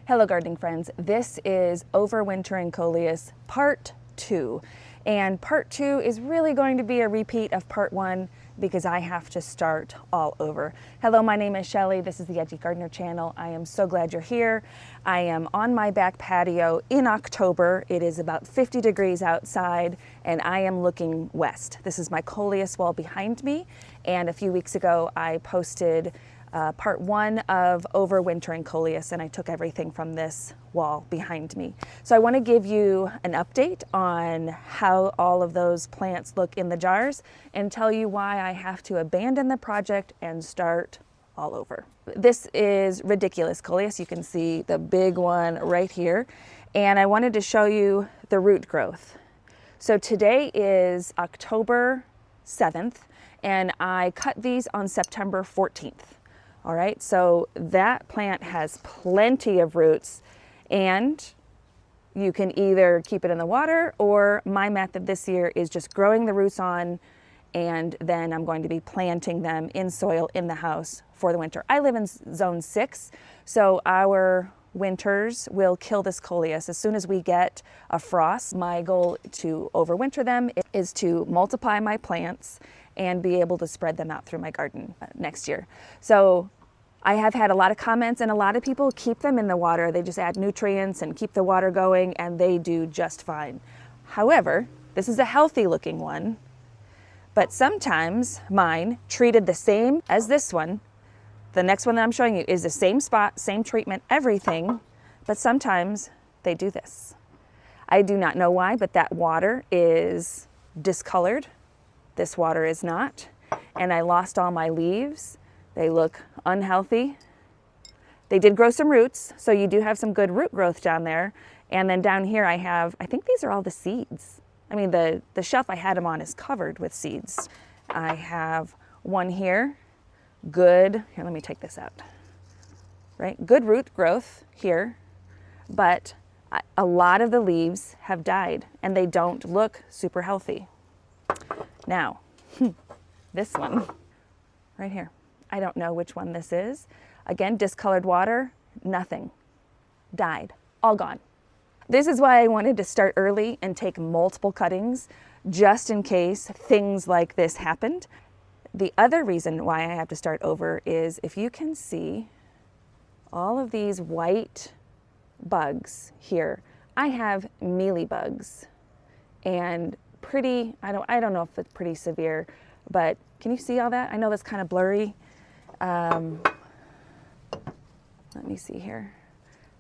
Hello gardening friends, this is Overwintering Colius Part 2. And Part 2 is really going to be a repeat of Part 1 because I have to start all over. Hello, my name is Shelly. This is the Edgy Gardener channel. I am so glad you're here. I am on my back patio in October. It is about 50 degrees outside and I am looking west. This is my Colius wall behind me. And a few weeks ago, I posted part 1 of Overwintering Colius, and I took everything from this wall behind me. So I want to give you an update on how all of those plants look in the jars and tell you why I have to abandon the project and start all over. This is ridiculous Colius. You can see the big one right here. And I wanted to show you the root growth. So today is October 7th, and I cut these on September 14th. All right, so that plant has plenty of roots, and you can either keep it in the water, or my method this year is just growing the roots on, and then I'm going to be planting them in soil in the house for the winter. I live in zone 6, so our winters will kill this Colius. As soon as we get a frost, my goal to overwinter them is to multiply my plants and be able to spread them out through my garden next year. So I have had a lot of comments, and a lot of people keep them in the water. They just add nutrients and keep the water going, and they do just fine. However, this is a healthy looking one, but sometimes mine treated the same as this one. The next one that I'm showing you is the same spot, same treatment, everything, but sometimes they do this. I do not know why, but that water is discolored. This water is not, and I lost all my leaves. They look unhealthy. They did grow some roots, so you do have some good root growth down there. And then down here I think these are all the seeds. I mean, the shelf I had them on is covered with seeds. I have one here, here, let me take this out. Right, good root growth here, but a lot of the leaves have died and they don't look super healthy. Now, this one right here, I don't know which one this is. Again, discolored water, nothing, died, all gone. This is why I wanted to start early and take multiple cuttings just in case things like this happened. The other reason why I have to start over is if you can see all of these white bugs here, I have mealy bugs and pretty, I don't know if it's pretty severe, but can you see all that? I know that's kind of blurry. Let me see here.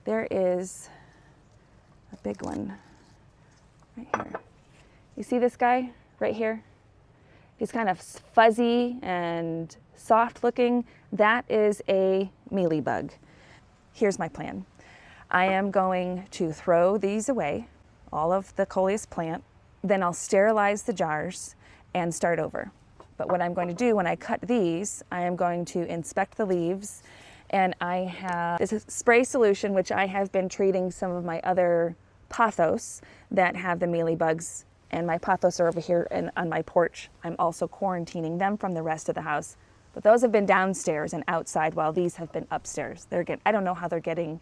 There is a big one right here. You see this guy right here? He's kind of fuzzy and soft looking. That is a mealy bug. Here's my plan. I am going to throw these away, all of the Coleus plant. Then I'll sterilize the jars and start over. But what I'm going to do when I cut these, I am going to inspect the leaves, and I have this spray solution which I have been treating some of my other pothos that have the mealy bugs, and my pothos are over here and on my porch. I'm also quarantining them from the rest of the house. But those have been downstairs and outside while these have been upstairs. I don't know how they're getting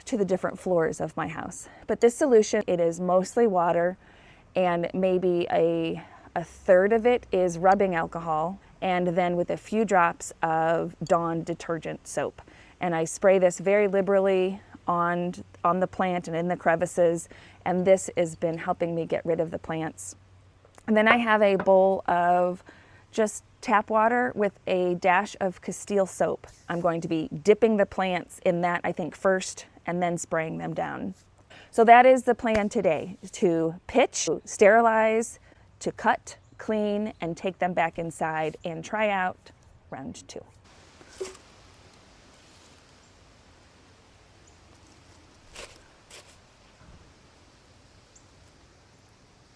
to the different floors of my house. But this solution, it is mostly water, and maybe a third of it is rubbing alcohol, and then with a few drops of Dawn detergent soap. And I spray this very liberally on the plant and in the crevices, and this has been helping me get rid of the plants. And then I have a bowl of just tap water with a dash of Castile soap. I'm going to be dipping the plants in that, I think, first, and then spraying them down. So that is the plan today, to pitch, to sterilize, to cut, clean, and take them back inside and try out round 2.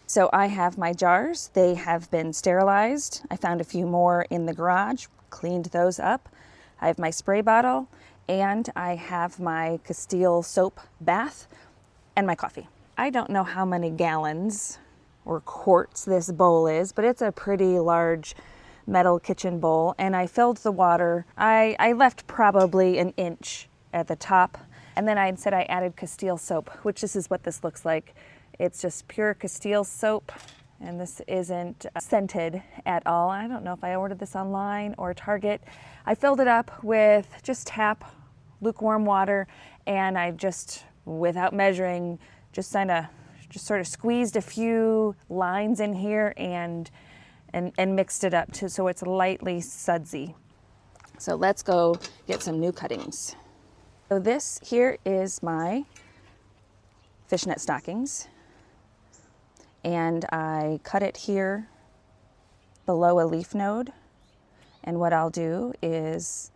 So I have my jars. They have been sterilized. I found a few more in the garage, cleaned those up. I have my spray bottle, and I have my Castile soap bath and my coffee. I don't know how many gallons or quarts this bowl is, but it's a pretty large metal kitchen bowl, and I filled the water. I left probably an inch at the top, And then I said I added Castile soap, which this is what this looks like. It's just pure Castile soap, and this isn't scented at all. I don't know if I ordered this online or Target. I filled it up with just tap lukewarm water, and I just, without measuring, just sort of squeezed a few lines in here and mixed it up so it's lightly sudsy. So let's go get some new cuttings. So this here is my fishnet stockings, and I cut it here below a leaf node. And what I'll do is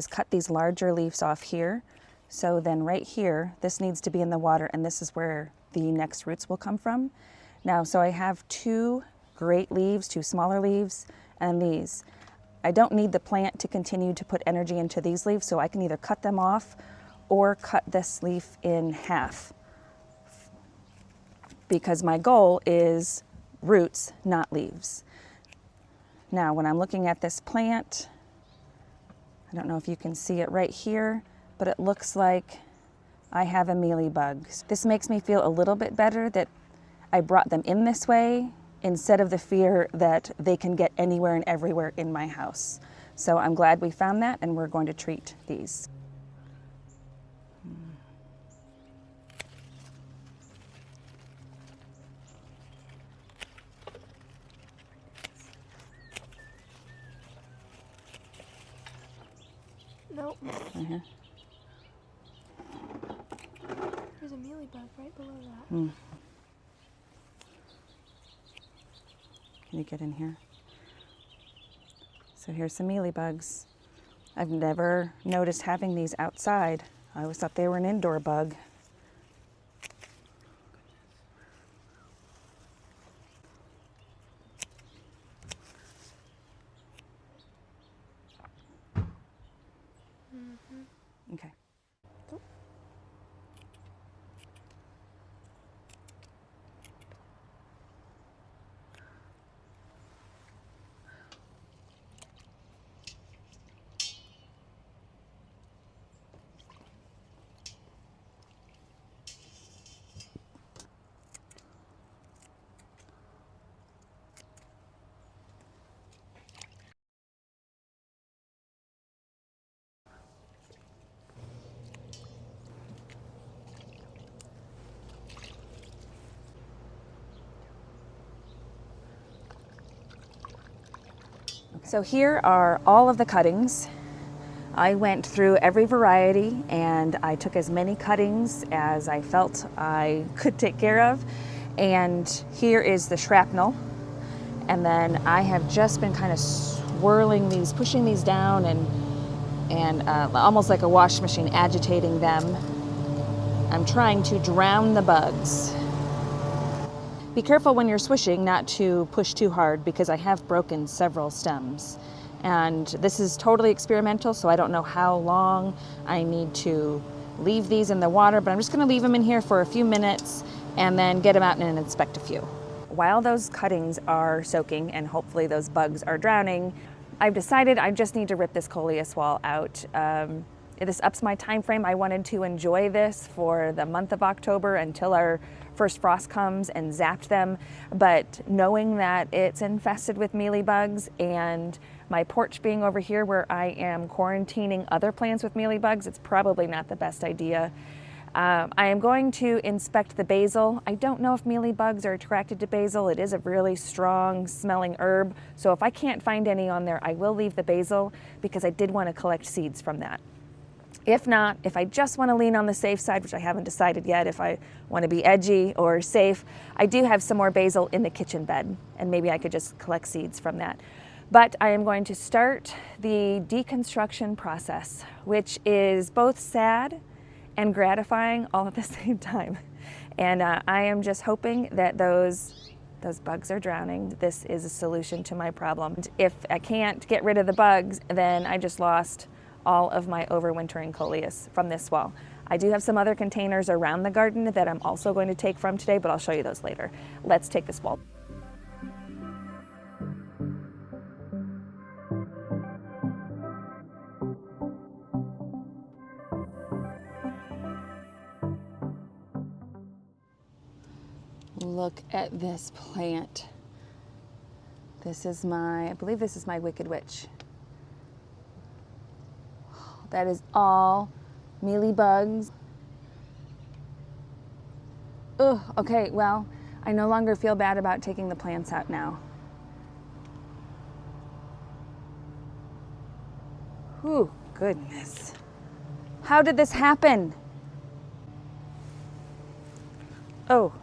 cut these larger leaves off here. So then right here, this needs to be in the water, and this is where the next roots will come from. Now, so I have two great leaves, two smaller leaves, and these. I don't need the plant to continue to put energy into these leaves, so I can either cut them off or cut this leaf in half, because my goal is roots, not leaves. Now, when I'm looking at this plant, I don't know if you can see it right here, but it looks like I have a mealy bug. This makes me feel a little bit better that I brought them in this way instead of the fear that they can get anywhere and everywhere in my house. So I'm glad we found that, and we're going to treat these. Nope. There's a mealy bug right below that. Can you get in here? So here's some mealy bugs. I've never noticed having these outside. I always thought they were an indoor bug. Okay. So here are all of the cuttings. I went through every variety, and I took as many cuttings as I felt I could take care of. And here is the shrapnel. And then I have just been kind of swirling these, pushing these down, and almost like a wash machine, agitating them. I'm trying to drown the bugs. Be careful when you're swishing not to push too hard, because I have broken several stems. And this is totally experimental, so I don't know how long I need to leave these in the water, but I'm just going to leave them in here for a few minutes and then get them out and inspect a few. While those cuttings are soaking and hopefully those bugs are drowning, I've decided I just need to rip this Coleus wall out. This ups my time frame. I wanted to enjoy this for the month of October until our first frost comes and zapped them, but knowing that it's infested with mealy bugs, and my porch being over here where I am quarantining other plants with mealy bugs, it's probably not the best idea. I am going to inspect the basil. I don't know if mealy bugs are attracted to basil. It is a really strong smelling herb, so if I can't find any on there, I will leave the basil, because I did want to collect seeds from that. If not, if I just want to lean on the safe side, which I haven't decided yet if I want to be edgy or safe, I do have some more basil in the kitchen bed, and maybe I could just collect seeds from that. But I am going to start the deconstruction process, which is both sad and gratifying all at the same time. And I am just hoping that those bugs are drowning. This is a solution to my problem. If I can't get rid of the bugs, then I just lost all of my overwintering Colius from this wall. I do have some other containers around the garden that I'm also going to take from today, but I'll show you those later. Let's take this wall. look at this plant. This is I believe this is my Wicked Witch. That is all mealy bugs. Ugh, okay, well, I no longer feel bad about taking the plants out now. Whew, goodness. How did this happen? Oh.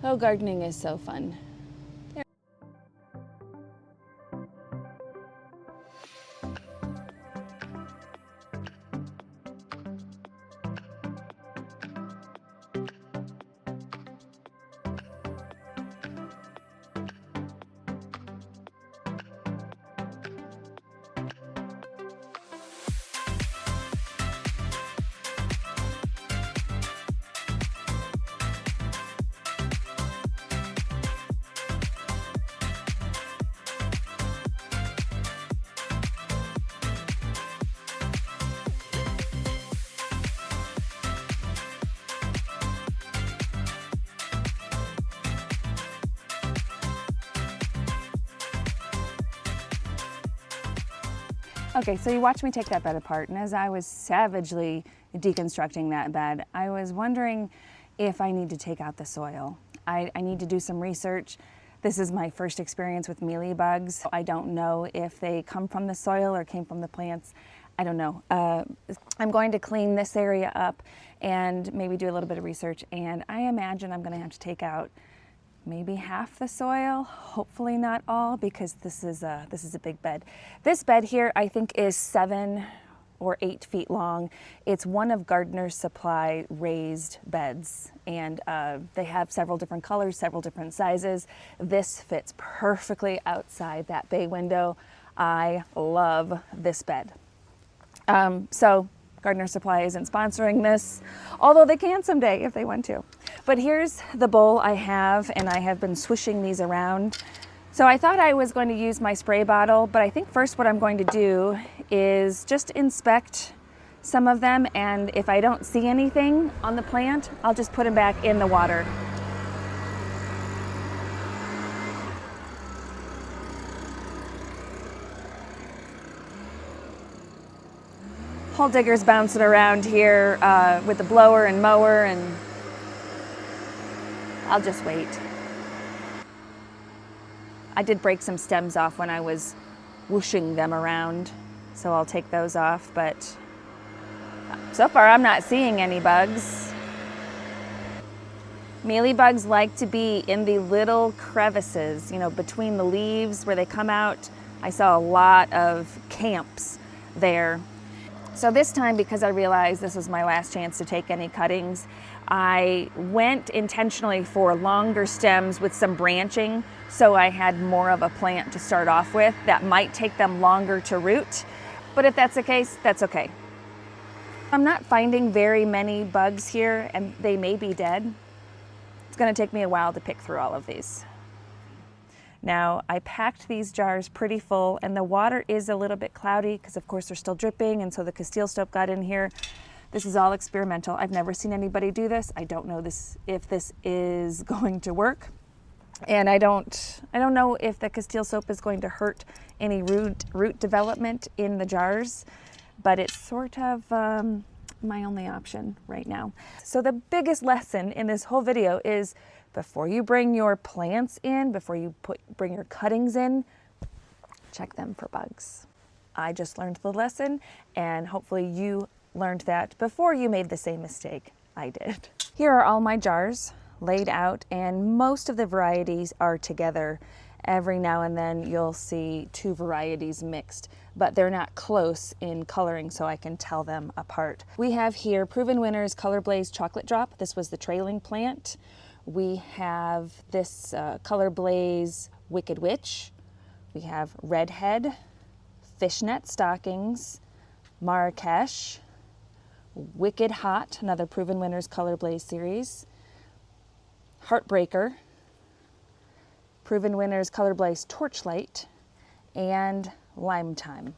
Oh, gardening is so fun. Okay, so you watched me take that bed apart, and as I was savagely deconstructing that bed, I was wondering if I need to take out the soil. I need to do some research. This is my first experience with mealy bugs. I don't know if they come from the soil or came from the plants. I don't know. I'm going to clean this area up and maybe do a little bit of research, and I imagine I'm going to have to take out maybe half the soil, hopefully not all, because this is a big bed. This bed here I think is 7 or 8 feet long. It's one of Gardener's Supply raised beds, and they have several different colors, several different sizes. This fits perfectly outside that bay window. I love this bed. So Gardener Supply isn't sponsoring this, although they can someday if they want to. But here's the bowl I have, and I have been swishing these around. So I thought I was going to use my spray bottle, but I think first what I'm going to do is just inspect some of them, and if I don't see anything on the plant, I'll just put them back in the water. Hole digger's bouncing around here with the blower and mower, and I'll just wait. I did break some stems off when I was whooshing them around, so I'll take those off, but so far I'm not seeing any bugs. Mealy bugs like to be in the little crevices, you know, between the leaves where they come out. I saw a lot of camps there. So this time, because I realized this was my last chance to take any cuttings, I went intentionally for longer stems with some branching, so I had more of a plant to start off with. That might take them longer to root, but if that's the case, that's okay. I'm not finding very many bugs here, and they may be dead. It's going to take me a while to pick through all of these. Now, I packed these jars pretty full, and the water is a little bit cloudy because of course they're still dripping, and so the Castile soap got in here. This is all experimental. I've never seen anybody do this. I don't know if this is going to work. And I don't know if the Castile soap is going to hurt any root development in the jars, but it's sort of my only option right now. So the biggest lesson in this whole video is before you bring your plants in, before you bring your cuttings in, check them for bugs. I just learned the lesson, and hopefully you learned that before you made the same mistake I did. Here are all my jars laid out, and most of the varieties are together. Every now and then you'll see 2 varieties mixed, but they're not close in coloring, so I can tell them apart. We have here Proven Winners Color Blaze Chocolate Drop. This was the trailing plant. We have this Color Blaze Wicked Witch. We have Redhead, Fishnet Stockings, Marrakesh, Wicked Hot, another Proven Winners Color Blaze series, Heartbreaker, Proven Winners Color Blaze Torchlight, and Lime Time.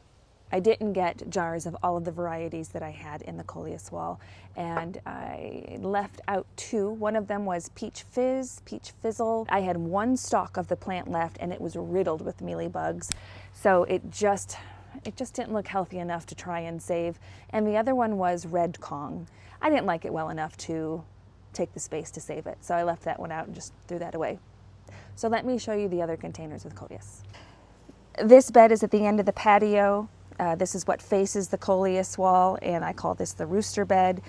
I didn't get jars of all of the varieties that I had in the Coleus wall, and I left out 2. One of them was Peach Fizz, Peach Fizzle. I had 1 stalk of the plant left, and it was riddled with mealy bugs, so it just didn't look healthy enough to try and save. And the other one was Red Kong. I didn't like it well enough to take the space to save it, so I left that one out and just threw that away. So let me show you the other containers with Coleus. This bed is at the end of the patio. This is what faces the Coleus wall, and I call this the rooster bed.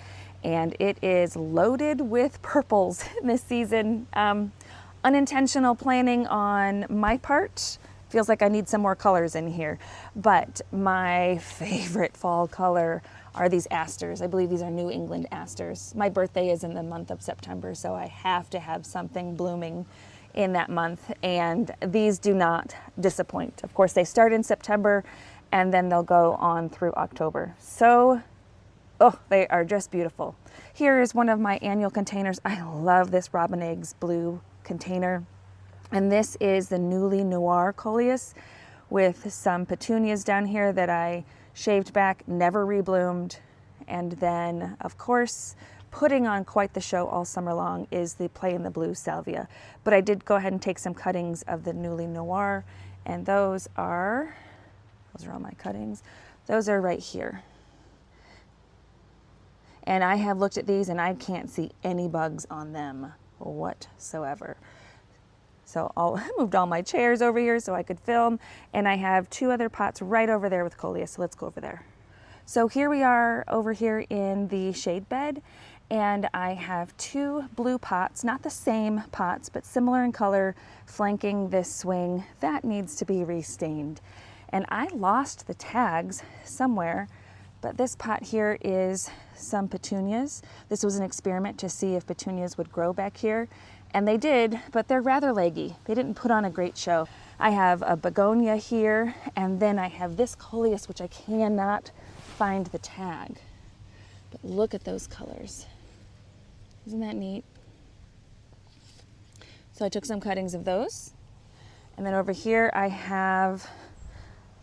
And it is loaded with purples this season. Unintentional planning on my part. Feels like I need some more colors in here. But my favorite fall color are these asters. I believe these are New England asters. My birthday is in the month of September, so I have to have something blooming in that month, and these do not disappoint. Of course, they start in September and then they'll go on through October. So, oh, they are just beautiful. Here is one of my annual containers. I love this Robin Eggs blue container. And this is the Newly Noir Colius with some petunias down here that I shaved back, never rebloomed. And then, of course, putting on quite the show all summer long is the Play in the Blue Salvia. But I did go ahead and take some cuttings of the Newly Noir, and those are all my cuttings. Those are right here. And I have looked at these and I can't see any bugs on them whatsoever. So I moved all my chairs over here so I could film, and I have 2 other pots right over there with Coleus, so let's go over there. So here we are over here in the shade bed, and I have 2 blue pots, not the same pots, but similar in color, flanking this swing. That needs to be restained. And I lost the tags somewhere, but this pot here is some petunias. This was an experiment to see if petunias would grow back here, and they did, but they're rather leggy. They didn't put on a great show. I have a begonia here, and then I have this Coleus, which I cannot find the tag. But look at those colors. Isn't that neat? So I took some cuttings of those. And then over here I have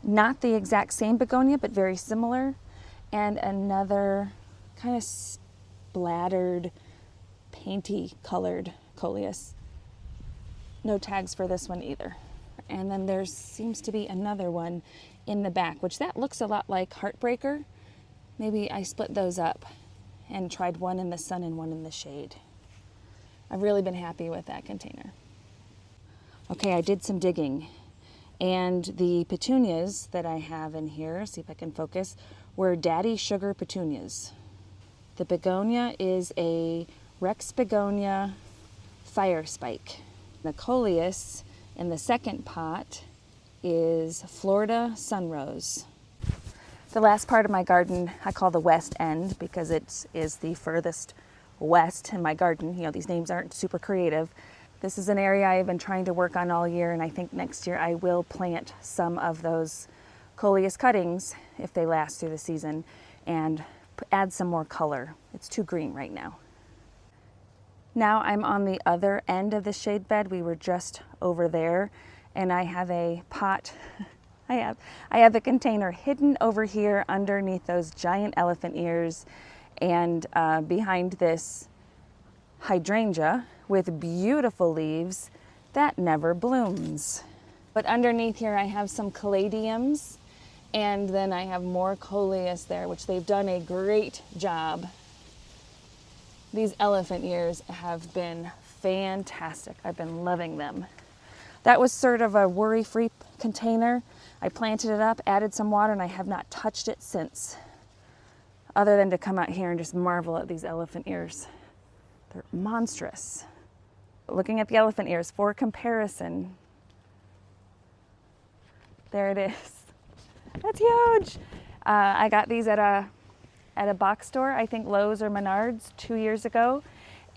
not the exact same begonia, but very similar, and another kind of splattered, painty colored Coleus. No tags for this one either. And then there seems to be another one in the back, which that looks a lot like Heartbreaker. Maybe I split those up and tried one in the sun and one in the shade. I've really been happy with that container. Okay, I did some digging, and the petunias that I have in here, see if I can focus, were Daddy Sugar petunias. The begonia is a Rex begonia fire spike. The Coleus in the second pot is Florida Sunrose. The last part of my garden I call the west end because it is the furthest west in my garden. You know, these names aren't super creative. This is an area I've been trying to work on all year, and I think next year I will plant some of those Coleus cuttings if they last through the season and add some more color. It's too green right now. Now I'm on the other end of the shade bed. We were just over there, and I have a pot. I have a container hidden over here underneath those giant elephant ears, and behind this hydrangea with beautiful leaves that never blooms. But underneath here I have some caladiums, and then I have more Coleus there, which they've done a great job. These elephant ears have been fantastic. I've been loving them. That was sort of a worry-free container. I planted it up, added some water, and I have not touched it since, other than to come out here and just marvel at these elephant ears. They're monstrous. Looking at the elephant ears for comparison, there it is. That's huge. I got these at a box store, I think Lowe's or Menards 2 years ago,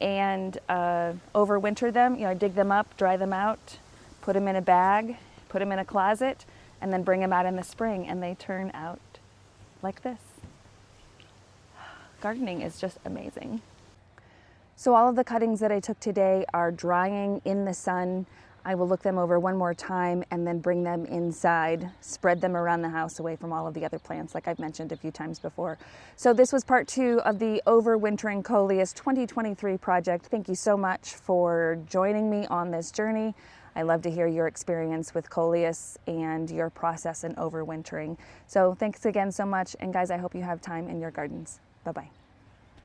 and overwintered them. You know, I dig them up, dry them out, put them in a bag, put them in a closet, and then bring them out in the spring, and they turn out like this. Gardening is just amazing. So all of the cuttings that I took today are drying in the sun. I will look them over one more time and then bring them inside, spread them around the house away from all of the other plants like I've mentioned a few times before. So this was part 2 of the Overwintering Colius 2023 project. Thank you so much for joining me on this journey. I love to hear your experience with Colius and your process in overwintering. So thanks again so much, and guys, I hope you have time in your gardens. Bye-bye.